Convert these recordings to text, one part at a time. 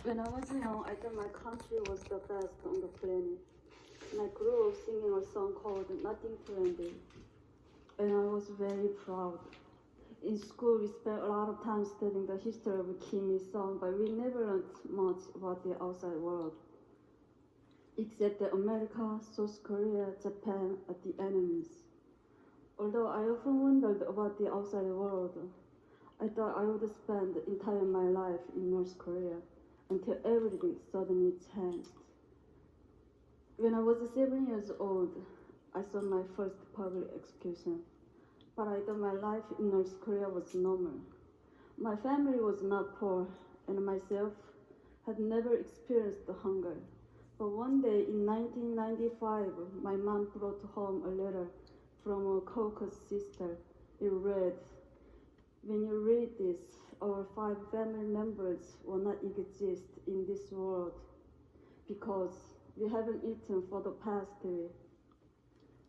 When I was young, I thought my country was the best on the planet. And I grew up singing a song called Nothing to Envy. And I was very proud. In school, we spent a lot of time studying the history of Kim Il-sung, but we never learned much about the outside world. Except that America, South Korea, Japan are the enemies. Although I often wondered about the outside world, I thought I would spend the entire my life in North Korea until everything suddenly changed. When I was 7 years old, I saw my first public execution, but I thought my life in North Korea was normal. My family was not poor, and myself had never experienced hunger. But one day in 1995, my mom brought home a letter from a Caucasus sister. It read, "When you read this, our 5 family members will not exist in this world because we haven't eaten for the past week.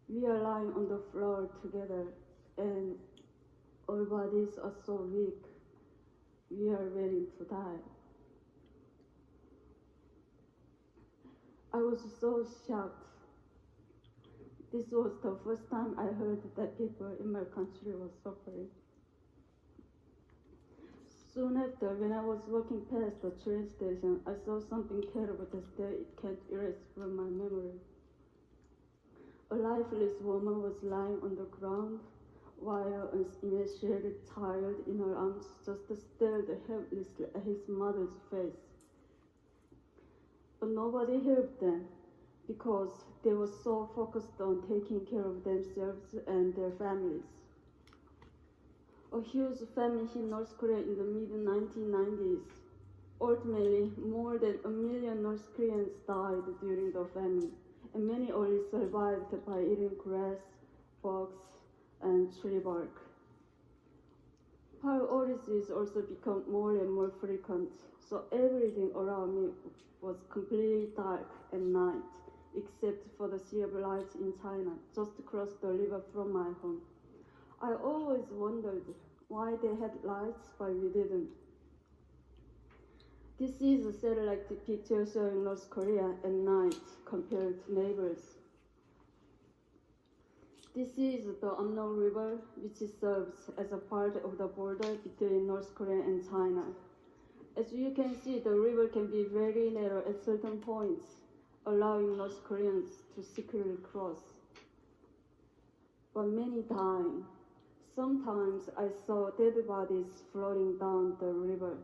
We are lying on the floor together and our bodies are so weak. We are waiting to die." I was so shocked. This was the first time I heard that people in my country were suffering. Soon after, when I was walking past the train station, I saw something terrible that still it can't erase from my memory. A lifeless woman was lying on the ground while an emaciated child in her arms just stared helplessly at his mother's face. But nobody helped them because they were so focused on taking care of themselves and their families. A huge famine hit North Korea in the mid-1990s. Ultimately, more than 1 million North Koreans died during the famine, and many only survived by eating grass, bugs, and tree bark. Priorities also become more and more frequent, so everything around me was completely dark at night, except for the sea of lights in China, just across the river from my home. I always wondered why they had lights but we didn't. This is a satellite picture showing North Korea at night compared to neighbors. This is the unknown river, which serves as a part of the border between North Korea and China. As you can see, the river can be very narrow at certain points, allowing North Koreans to secretly cross. But many died. Sometimes I saw dead bodies floating down the river.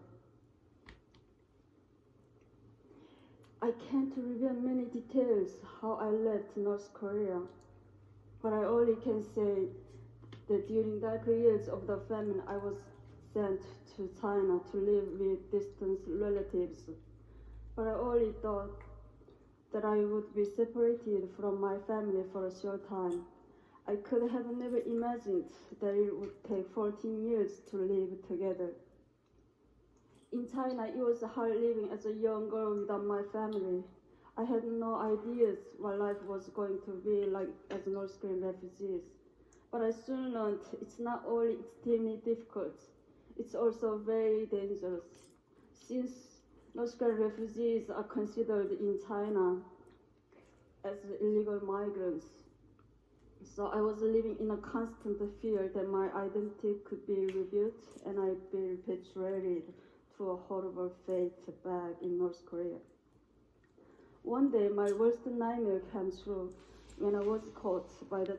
I can't reveal many details how I left North Korea, but I only can say that during dark years of the famine, I was sent to China to live with distant relatives. But I only thought that I would be separated from my family for a short time. I could have never imagined that it would take 14 years to live together. In China, it was hard living as a young girl without my family. I had no ideas what life was going to be like as North Korean refugees. But I soon learned it's not only extremely difficult, it's also very dangerous. Since North Korean refugees are considered in China as illegal migrants, so I was living in a constant fear that my identity could be revealed and I'd be repatriated to a horrible fate back in North Korea. One day, my worst nightmare came true when I was caught by the